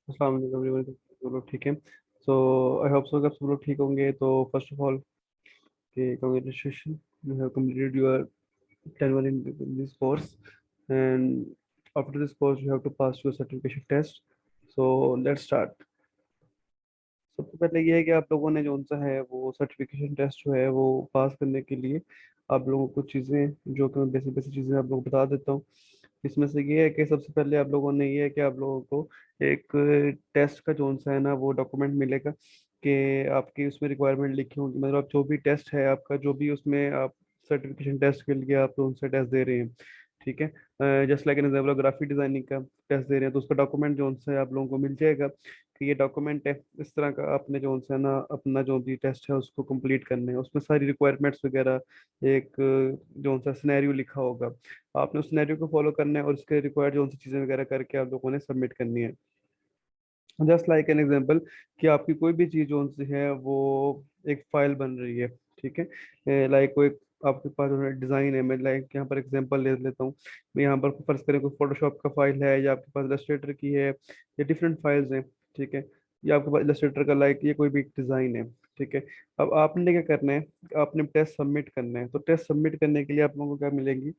अस्सलाम वालेकुम everyone, सब लोग ठीक है। सो आई होप सो कि आप सब लोग ठीक होंगे। तो फर्स्ट ऑफ ऑल कि congratulations, you have completed your 10 one in this course, and after this course you have to pass your certification test. So let's start. सबसे पहले ये है कि आप लोगों ने जो सा है वो सर्टिफिकेशन टेस्ट जो है वो पास करने के लिए आप लोगों को कुछ चीज़ें जो कि मैं बेसिक बेसिक चीज़ें आप लोगों को बता देता हूँ। इसमें से ये है कि सबसे पहले आप लोगों ने ये है कि आप लोगों को एक टेस्ट का जो सा है ना वो डॉक्यूमेंट मिलेगा कि आपकी उसमें रिक्वायरमेंट लिखी होगी, मतलब आप जो भी टेस्ट है आपका, जो भी उसमें आप सर्टिफिकेशन टेस्ट के लिए आप उनसे टेस्ट दे रहे हैं, ठीक है। Just like an example, graphic designing का टेस्ट दे रहे हैं तो उसका डॉक्यूमेंट जो सा है आप लोगों को मिल जाएगा कि ये डॉक्यूमेंट है। इस तरह का आपने जो सा है ना अपना जो भी टेस्ट है उसको कंप्लीट करना है, उसमें सारी रिक्वायरमेंट्स वगैरह एक जो सा सिनेरियो लिखा होगा, आपने उस सिनेरियो को फॉलो करना है और उसके रिक्वायर्ड जो सी चीज़ें वगैरह करके आप लोगों ने सबमिट करनी है। जस्ट लाइक एन एग्जांपल कि आपकी कोई भी चीज़ जो सी है वो एक फाइल बन रही है, ठीक है। लाइक कोई आपके पास जो है डिज़ाइन है, मैं लाइक यहाँ पर एग्जांपल ले लेता हूँ। मैं यहाँ पर फर्ज करें कोई फोटोशॉप का फाइल है या आपके पास इलस्ट्रेटर की है या डिफरेंट फाइल्स हैं, ठीक है। या आपके पास इलस्ट्रेटर का लाइक ये कोई भी डिज़ाइन है, ठीक है। अब आपने क्या करना है, आपने टेस्ट सबमिट करना है। तो टेस्ट सबमिट करने के लिए आप लोगों को क्या मिलेंगी,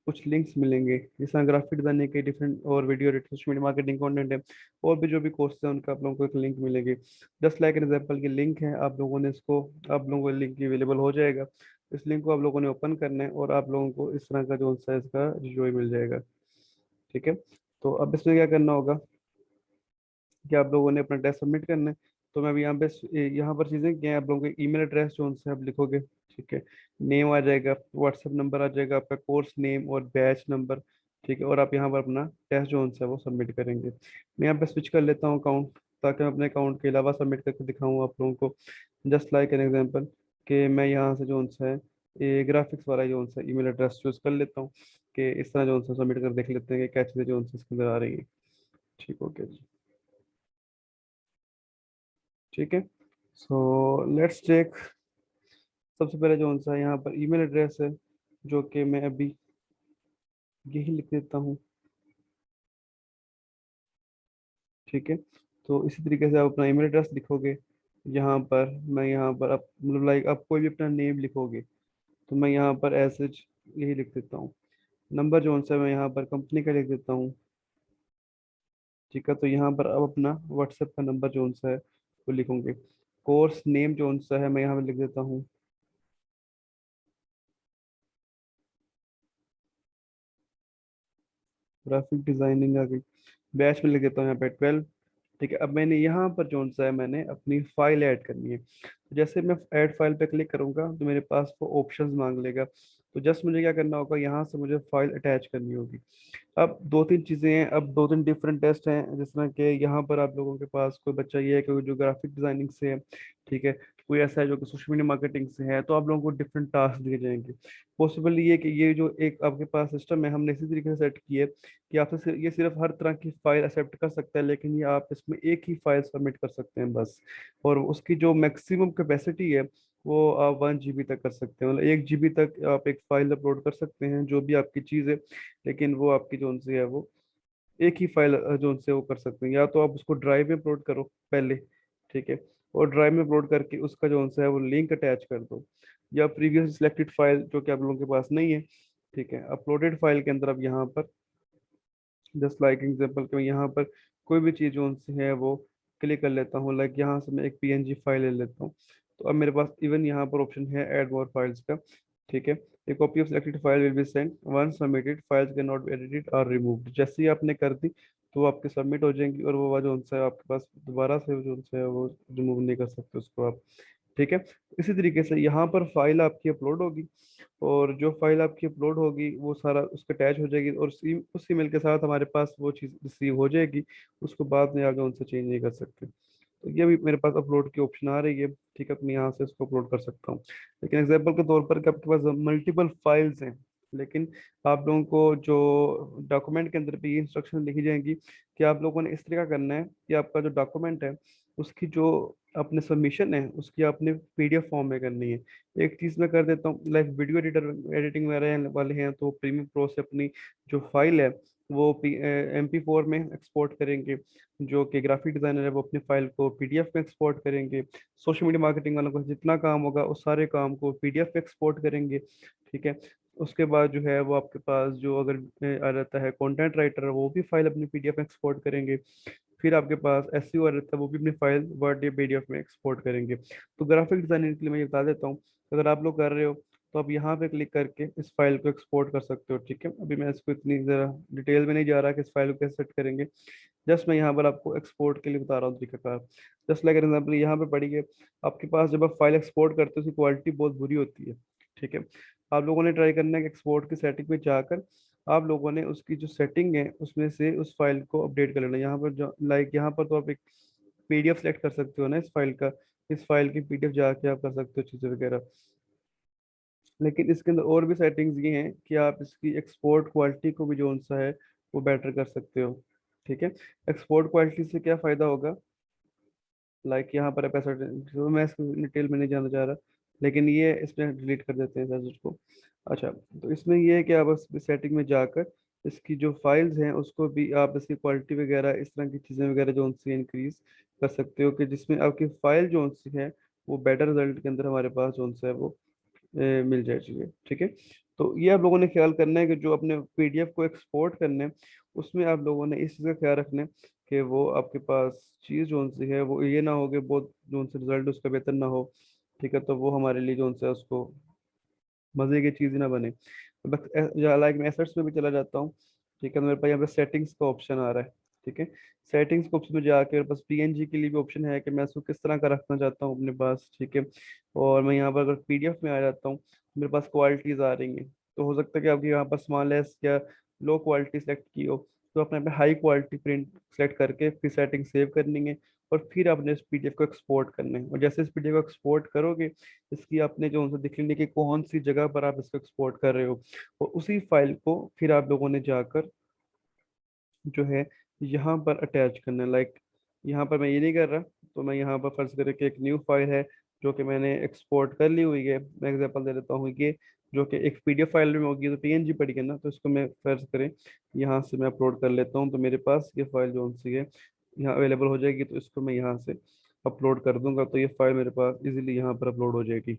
कुछ लिंक्स मिलेंगे, जैसे ग्राफिक डिजाइनिंग के डिफरेंट और video editing, social media marketing content है, और भी जो भी कोर्स है उनका आप लोगों को एक लिंक मिलेगी। जस्ट लाइक एन एग्जांपल की लिंक है, आप लोगों ने इसको, आप लोगों को लिंक अवेलेबल हो जाएगा। इस लिंक को आप लोगों ने ओपन करना है और आप लोगों को इस तरह का जो सा है इसका रिव्यू मिल जाएगा, ठीक है। तो अब इसमें क्या करना होगा कि आप लोगों ने अपना टेस्ट सबमिट करना है। तो मैं अभी यहाँ पर चीज़ें क्या है, आप लोगों के ईमेल एड्रेस जो उनसे आप लिखोगे, ठीक है। नेम आ जाएगा, व्हाट्सएप नंबर आ जाएगा, आपका कोर्स नेम और बैच नंबर, ठीक है। और आप यहाँ पर अपना टेस्ट जो उनसे है वो सबमिट करेंगे। मैं यहाँ पे स्विच कर लेता हूँ अकाउंट, ताकि मैं अपने अकाउंट के अलावा सबमिट करके दिखाऊँ आप लोगों को। जस्ट लाइक एन एग्जाम्पल कि मैं यहाँ से जो उनसे है ये ग्राफिक्स वाला जो उनसे ईमेल एड्रेस चूज कर लेता हूँ कि इस तरह जो उनसे सबमिट कर देख लेते हैं कि क्या चीज़ें जो उनसे इसके अंदर आ रही है। ठीक हो गया जी, ठीक है। So let's check. सबसे पहले जो सा यहाँ पर ईमेल एड्रेस है, जो कि मैं अभी यही लिख देता हूँ, ठीक है। तो इसी तरीके से आप अपना ईमेल एड्रेस लिखोगे यहाँ पर। मैं यहाँ पर आप मतलब लाइक आप कोई भी अपना नेम लिखोगे तो मैं यहाँ पर ऐसे यही लिख देता हूँ। नंबर जो सा मैं यहाँ पर कंपनी का लिख देता हूँ, ठीक है। तो यहाँ पर अब अपना व्हाट्सएप का नंबर जो सा है वो लिखूंगे। कोर्स नेम जो सा है मैं यहाँ पर लिख देता हूँ, ग्राफिक डिजाइनिंग आ गई। बैच में लिख देता हूँ यहाँ पे 12, ठीक है। अब मैंने यहाँ पर जो सा है मैंने अपनी फाइल ऐड करनी है। तो जैसे मैं ऐड फाइल पे क्लिक करूंगा तो मेरे पास वो ऑप्शंस मांग लेगा। तो जस्ट मुझे क्या करना होगा, यहाँ से मुझे फाइल अटैच करनी होगी। अब दो तीन चीज़ें हैं, अब दो तीन डिफरेंट टेस्ट हैं, जिस तरह के यहाँ पर आप लोगों के पास कोई बच्चा ये है कि जो ग्राफिक डिजाइनिंग से है, ठीक है। कोई ऐसा है जो कि सोशल मीडिया मार्केटिंग से है, तो आप लोगों को डिफरेंट टास्क दिए जाएंगे। पॉसिबल ये है कि ये जो एक आपके पास सिस्टम है हमने इसी तरीके से सेट की है कि आपसे ये सिर्फ हर तरह की फाइल एक्सेप्ट कर सकता है, लेकिन ये आप इसमें एक ही फाइल सबमिट कर सकते हैं बस। और उसकी जो मैक्सिमम कैपेसिटी है वो आप 1 GB तक कर सकते हैं, मतलब 1 GB तक आप एक फाइल अपलोड कर सकते हैं जो भी आपकी चीज़ है। लेकिन वो आपकी जो सी है वो एक ही फाइल जो से वो कर सकते हैं, या तो आप उसको ड्राइव में अपलोड करो पहले, ठीक है। और ड्राइव में अपलोड करके उसका जो सा है वो लिंक अटैच कर दो, या प्रीवियस सिलेक्टेड फाइल जो कि आप लोगों के पास नहीं है, ठीक है। अपलोडेड फाइल के अंदर अब यहाँ पर जस्ट लाइक एग्जांपल के मैं यहाँ पर कोई भी चीज़ जो सी है वो क्लिक कर लेता हूँ। लाइक यहाँ से मैं एक PNG फाइल ले लेता हूँ। तो अब मेरे पास इवन यहाँ पर ऑप्शन है ऐड मोर फाइल्स का, ठीक है। A copy of selected file will be sent once submitted, files can not be edited और रिमूव्ड। जैसे ही आपने कर दी तो वो आपके सबमिट हो जाएंगी, और वो जो सा है आपके पास दोबारा से जो सा है वो रिमूव नहीं कर सकते उसको आप, ठीक है। इसी तरीके से यहाँ पर फाइल आपकी अपलोड होगी, और जो फाइल आपकी अपलोड होगी वो सारा उसका अटैच हो जाएगी, और उस ईमेल के साथ हमारे पास वो चीज़ रिसीव हो जाएगी। उसको बाद में आगे उनसे चेंज नहीं कर सकते। तो ये भी मेरे पास अपलोड की ऑप्शन आ रही है, ठीक है। तो मैं यहाँ से इसको अपलोड कर सकता हूँ। लेकिन एग्जाम्पल के तौर पर कि आपके पास मल्टीपल फाइल्स हैं, लेकिन आप लोगों को जो डॉक्यूमेंट के अंदर भी ये इंस्ट्रक्शन लिखी जाएंगी कि आप लोगों ने इस तरह का करना है कि आपका जो डॉक्यूमेंट है उसकी जो अपने सबमिशन है उसकी आपने PDF फॉर्म में करनी है। एक चीज़ मैं कर देता हूँ, लाइक वीडियो एडिटिंग वगैरह वाले हैं तो प्रीमियम प्रो से अपनी जो फाइल है वो MP4 में एक्सपोर्ट करेंगे। जो कि ग्राफिक डिजाइनर है वो अपनी फाइल को PDF में एक्सपोर्ट करेंगे। सोशल मीडिया मार्केटिंग वालों को जितना काम होगा उस सारे काम को PDF में एक्सपोर्ट करेंगे। ठीक है। उसके बाद जो है वो आपके पास जो अगर आ रहता है कंटेंट राइटर, वो भी फाइल अपनी PDF में एक्सपोर्ट करेंगे। फिर आपके पास SEO रहता है, वो भी अपनी फाइल वर्ड या PDF में एक्सपोर्ट करेंगे। तो ग्राफिक डिजाइनिंग के लिए मैं ये बता देता हूँ, अगर आप लोग कर रहे हो तो आप यहाँ पे क्लिक करके इस फाइल को एक्सपोर्ट कर सकते हो। ठीक है, अभी मैं इसको इतनी ज़रा डिटेल में नहीं जा रहा कि इस फाइल को कैसे सेट करेंगे। जस्ट मैं यहाँ पर आपको एक्सपोर्ट के लिए बता रहा हूँ तरीकाकार। जस्ट लाइक एग्जाम्पल यहाँ पे पढ़िए, आपके पास जब आप फाइल एक्सपोर्ट करते हो उसकी क्वालिटी बहुत बुरी होती है। ठीक है, आप लोगों ने ट्राई करना है कि एक्सपोर्ट की सेटिंग में जाकर आप लोगों ने उसकी जो सेटिंग है उसमें से उस फाइल को अपडेट कर लेना। यहाँ पर जो लाइक यहाँ पर तो आप एक PDF सेलेक्ट कर सकते हो ना इस फाइल का, इस फाइल की PDF जाके आप कर सकते हो चीज़ें वगैरह। लेकिन इसके अंदर और भी सेटिंग्स ये हैं कि आप इसकी एक्सपोर्ट क्वालिटी को भी जो सा है वो बेटर कर सकते हो। ठीक है, एक्सपोर्ट क्वालिटी से क्या फ़ायदा होगा, लाइक यहाँ पर पैसा, तो मैं इसको डिटेल में नहीं जानना चाह रहा, लेकिन ये इसमें डिलीट कर देते हैं सर को। अच्छा, तो इसमें ये है कि आप इस सेटिंग में जाकर इसकी जो फाइल्स हैं उसको भी आप इसकी क्वालिटी वगैरह इस तरह की चीज़ें वगैरह जो उनसे इंक्रीज कर सकते हो कि जिसमें आपकी फाइल जो सी है वो बेटर रिजल्ट के अंदर हमारे पास जो सा है वो मिल जाए चीज़ें। ठीक है, तो ये आप लोगों ने ख्याल करना है कि जो अपने PDF को एक्सपोर्ट करने हैं, उसमें आप लोगों ने इस चीज़ का ख्याल रखना है कि वो आपके पास चीज़ जो सी है वो ये ना हो कि बहुत जो सा रिजल्ट उसका बेहतर ना हो। ठीक है, तो वो हमारे लिए जो सा है उसको मजे की चीज़ ही ना बने। तो बस लाइक मैं एसेट्स में भी चला जाता हूँ। ठीक है, तो मेरे पास यहाँ पे सेटिंग्स का ऑप्शन आ रहा है। ठीक है, सेटिंग्स के ऑप्शन में जाके मेरे पास PNG के लिए भी ऑप्शन है कि मैं उसको किस तरह का रखना चाहता हूँ अपने पास। ठीक है, और मैं यहाँ पर अगर PDF में आ जाता हूँ तो मेरे पास क्वालिटीज़ आ रही हैं। तो हो सकता है कि आपके यहाँ पर स्मॉलेस्ट या लो क्वालिटी सेलेक्ट की हो, तो अपने पे हाई क्वालिटी प्रिंट सेलेक्ट करके फिर सेटिंग सेव करनी है और फिर आपने इस PDF को एक्सपोर्ट करना है। और जैसे इस PDF को एक्सपोर्ट करोगे, इसकी आपने जो उनसे दिख लेनी कि कौन सी जगह पर आप इसको एक्सपोर्ट कर रहे हो, और उसी फाइल को फिर आप लोगों ने जाकर जो है यहाँ पर अटैच करना है। लाइक यहाँ पर मैं ये नहीं कर रहा, तो मैं यहाँ पर फर्ज करें कि एक न्यू फाइल है जो कि मैंने एक्सपोर्ट कर ली हुई है। मैं एग्जांपल दे देता हूँ कि जो कि एक PDF फाइल में होगी तो PNG पड़ेगी ना, तो इसको मैं फर्ज करें यहाँ से मैं अपलोड कर लेता हूँ, तो मेरे पास ये फाइल जो सी है यहाँ अवेलेबल हो जाएगी। तो इसको मैं यहाँ से अपलोड कर दूंगा तो ये फाइल मेरे पास इजीली यहाँ पर अपलोड हो जाएगी।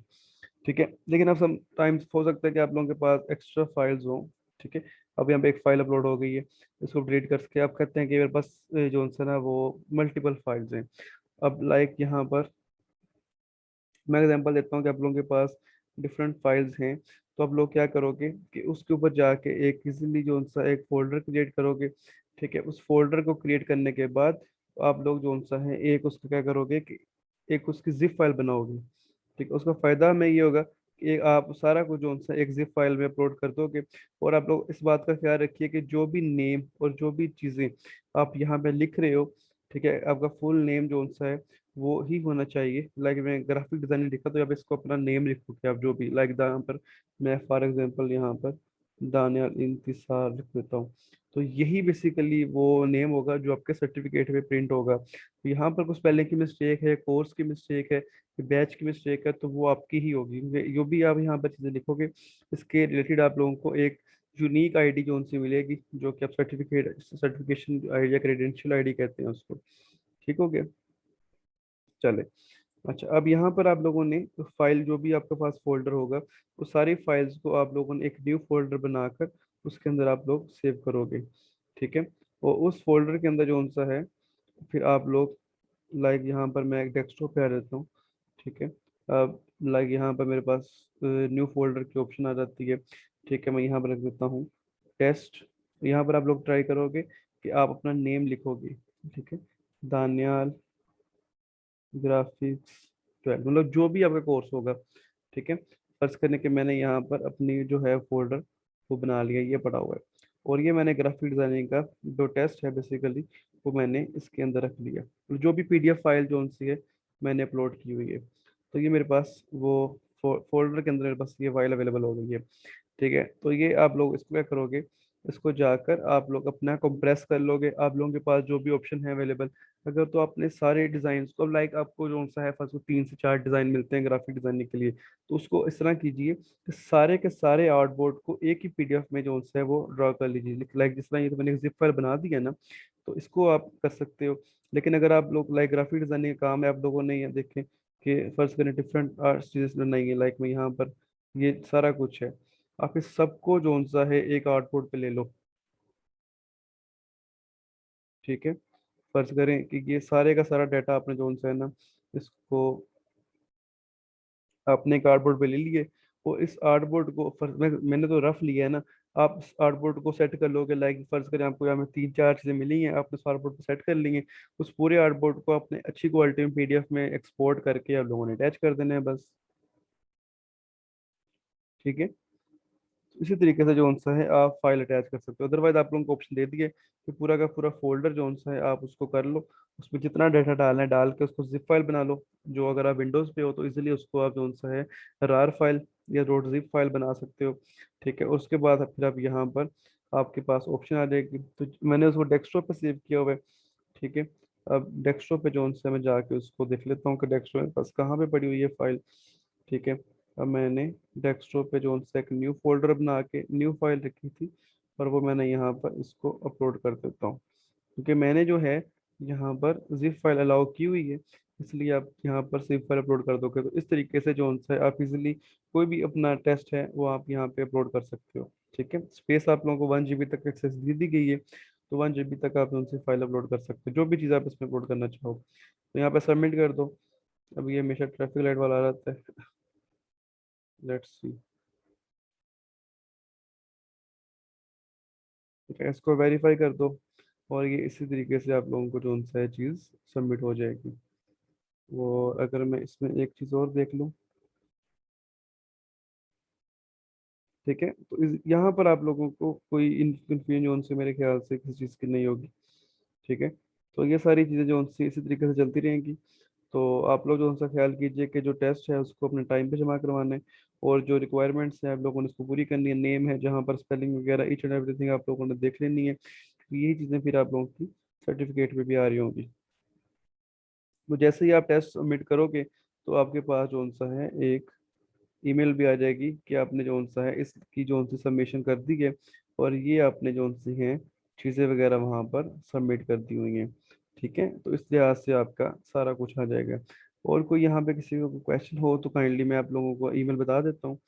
ठीक है, लेकिन अब सम टाइम्स हो सकता है कि आप लोगों के पास एक्स्ट्रा फाइल्स हो। ठीक है, अब यहाँ पे एक फाइल अपलोड हो गई है, इसको डिलीट करके आप कहते हैं कि मेरे पास जो है ना वो मल्टीपल फाइल्स हैं। अब लाइक यहाँ पर मैं एग्जांपल देता हूँ कि आप लोगों के पास डिफरेंट फाइल्स हैं, तो आप लोग क्या करोगे कि उसके ऊपर जाके एक इजीली जो सा एक फोल्डर क्रिएट करोगे। ठीक है, उस फोल्डर को क्रिएट करने के बाद आप लोग जो सा है एक उसका क्या करोगे कि एक उसकी जिप फाइल बनाओगे। ठीक है, उसका फायदा में ये होगा कि आप सारा कुछ जो सा एक जिप फाइल में अपलोड कर दोगे। और आप लोग इस बात का ख्याल रखिए कि जो भी नेम और जो भी चीज़ें आप यहाँ पे लिख रहे हो, ठीक है, आपका फुल नेम जो सा है वो ही होना चाहिए। लाइक मैं ग्राफिक डिजाइनिंग लिखा तो आप इसको अपना नेम लिखोगे आप जो भी, लाइक यहाँ पर मैं फॉर एग्जांपल यहाँ पर दानियाल इंतिसार लिख देता हूँ। तो यही बेसिकली वो नेम होगा जो आपके सर्टिफिकेट पे प्रिंट होगा। तो यहाँ पर कुछ पहले की मिस्टेक है, कोर्स की मिस्टेक है, बैच की मिस्टेक है, तो वो आपकी ही होगी। जो भी आप यहाँ पर चीज़ें लिखोगे इसके रिलेटेड आप लोगों को एक यूनिक ID जो उनसे मिलेगी, जो कि आप सर्टिफिकेशन ID या क्रेडेंशियल ID कहते हैं उसको। ठीक हो गया, चले। अच्छा, अब यहाँ पर आप लोगों ने फाइल जो भी आपके पास फोल्डर होगा वो सारी फाइल्स को आप लोगों ने एक न्यू फोल्डर बनाकर उसके अंदर आप लोग सेव करोगे। ठीक है, और उस फोल्डर के अंदर जो सा है फिर आप लोग लाइक यहाँ पर मैं एक डेस्कटॉप पे आ जाता हूँ। ठीक है, अब लाइक यहाँ पर मेरे पास न्यू फोल्डर की ऑप्शन आ जाती है। ठीक है, मैं यहाँ पर रख देता हूँ टेस्ट। यहाँ पर आप लोग ट्राई करोगे कि आप अपना नेम लिखोगे। ठीक है, दानियाल ग्राफिक्स 12, मतलब जो भी आपका कोर्स होगा। ठीक है, सर्च करने के मैंने यहाँ पर अपनी जो है फोल्डर वो बना लिया, ये पड़ा हुआ है। और ये मैंने ग्राफिक डिजाइनिंग का जो टेस्ट है बेसिकली वो मैंने इसके अंदर रख लिया। और जो भी PDF फाइल जो सी है मैंने अपलोड की हुई है, तो ये मेरे पास वो फोल्डर के अंदर मेरे पास ये फाइल अवेलेबल हो गई है। ठीक है, तो ये आप लोग इसको क्या करोगे इसको जाकर आप लोग अपना कंप्रेस कर लोगे, आप लोगों के पास जो भी ऑप्शन है अवेलेबल। अगर तो आपने सारे डिजाइन को, लाइक आपको जो सा है फर्स्ट 3 से 4 डिजाइन मिलते हैं ग्राफिक डिजाइनिंग के लिए, तो उसको इस तरह कीजिए कि सारे के सारे आर्टबोर्ड को एक ही पीडीएफ में जो सा है वो ड्रा कर लीजिए। लाइक जिस तरह ये तो मैंने जिप फाइल बना दिया ना, तो इसको आप कर सकते हो। लेकिन अगर आप लोग लाइक ग्राफिक डिजाइनिंग का काम है आप लोगों ने, ये देखें कि फर्ज करें डिफरेंट आर्ट चीजें बनाएंगे, लाइक मैं यहाँ पर ये सारा कुछ है, आप इस सबको जो सा है एक आर्टबोर्ड पे ले लो। ठीक है, फर्ज करें कि ये सारे का सारा डाटा आपने जो सा है ना, इसको आपने कार्डबोर्ड पे ले लिए, और इस आर्टबोर्ड को मैंने तो रफ लिया है ना, आप इस आर्टबोर्ड को सेट कर लोगे। लाइक फर्ज करें आपको यहाँ में 3 4 चीजें मिली हैं, आपने उस आर्टबोर्ड को सेट कर ली हैं, उस पूरे आर्टबोर्ड को आपने अच्छी क्वालिटी में पीडीएफ में एक्सपोर्ट करके आप लोगों ने अटैच कर देना है बस। ठीक है, इसी तरीके से जो सा है आप फाइल अटैच कर सकते हो। अदरवाइज आप लोगों को ऑप्शन दे दिए कि पूरा का पूरा फोल्डर जो सा है आप उसको कर लो, उसमें जितना डाटा डालना है डाल के उसको जिप फाइल बना लो। जो अगर आप विंडोज पे हो तो इजीली उसको आप जो सा है रार फाइल या डॉट जिप फाइल बना सकते हो। ठीक है, उसके बाद फिर आप यहाँ पर आपके पास ऑप्शन आ जाएगी, तो मैंने उसको डेस्कटॉप पे सेव किया हुआ है। ठीक है, अब डेस्कटॉप पे जो सा मैं जाके उसको देख लेता हूँ कि डेस्कटॉप मेरे पास कहाँ पे पड़ी हुई है फाइल। ठीक है, अब मैंने डेस्कटॉप पे जो सा एक न्यू फोल्डर बना के न्यू फाइल रखी थी, और वो मैंने यहाँ पर इसको अपलोड कर देता हूँ, क्योंकि मैंने जो है यहाँ पर जिप फाइल अलाउ की हुई है, इसलिए आप यहाँ पर जिप फाइल अपलोड कर दोगे। तो इस तरीके से जो सा है आप इजीली कोई भी अपना टेस्ट है वो आप यहाँ पे अपलोड कर सकते हो। ठीक है, स्पेस आप लोगों को 1 GB तक एक्सेस दे दी गई है, तो 1 GB तक आप उनसे फाइल अपलोड कर सकते हो, जो भी चीज़ आप इसमें अपलोड करना चाहो। तो यहाँ पे सबमिट कर दो। अब ये हमेशा ट्रैफिक लाइट वाला आ रहता है, लेट्स सी। ठीक है, इसको वेरीफाई कर दो, और ये इसी तरीके से आप लोगों को जो सा है चीज़ सबमिट हो जाएगी। वो अगर मैं इसमें एक चीज़ और देख लूँ। ठीक है, तो यहाँ पर आप लोगों को कोई इन्फ्लुएंस से मेरे ख्याल से किसी चीज़ की नहीं होगी। ठीक है, तो ये सारी चीज़ें जो उनसे इसी तरीके से चलती रहेंगी। तो आप लोग जो उनका ख्याल कीजिए कि जो टेस्ट है उसको अपने टाइम पे जमा करवाना है, और जो रिक्वायरमेंट्स हैं आप लोगों ने उसको पूरी करनी है। नेम है जहाँ पर स्पेलिंग वगैरह ईच एंड एवरीथिंग आप लोगों ने देख लेनी है, तो यही चीज़ें फिर आप लोगों की सर्टिफिकेट पे भी आ रही होंगी। तो जैसे ही आप टेस्ट सबमिट करोगे, तो आपके पास जो सा है एक ईमेल भी आ जाएगी कि आपने जो सा है इसकी जो सी सबमिशन कर दी है, और ये आपने जो सी हैं चीज़ें वगैरह वहाँ पर सबमिट कर दी हुई हैं। ठीक है, तो इस लिहाज से आपका सारा कुछ आ जाएगा। और कोई यहाँ पे किसी को क्वेश्चन हो तो काइंडली मैं आप लोगों को ईमेल बता देता हूँ।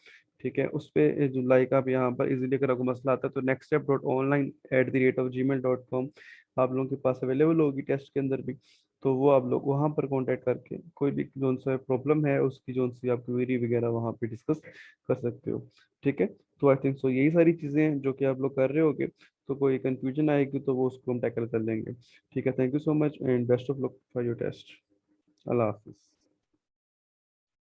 ठीक है, उस पे जो लाइक आप यहाँ पर इजीली अगर आपको मसला आता है तो nextstep.online@gmail.com आप लोगों के पास अवेलेबल होगी टेस्ट के अंदर भी। तो वो आप लोग वहाँ पर कांटेक्ट करके कोई भी जो सा प्रॉब्लम है उसकी जो सी आप क्वेरी वगैरह वहाँ पे डिस्कस कर सकते हो। ठीक है, तो आई थिंक सो यही सारी चीज़ें हैं जो कि आप लोग कर रहे होगे। तो कोई कंफ्यूजन आएगी तो वो उसको हम टैकल कर लेंगे। ठीक है, thank you so much and best of luck for your test. अल्लाह हाफिज़।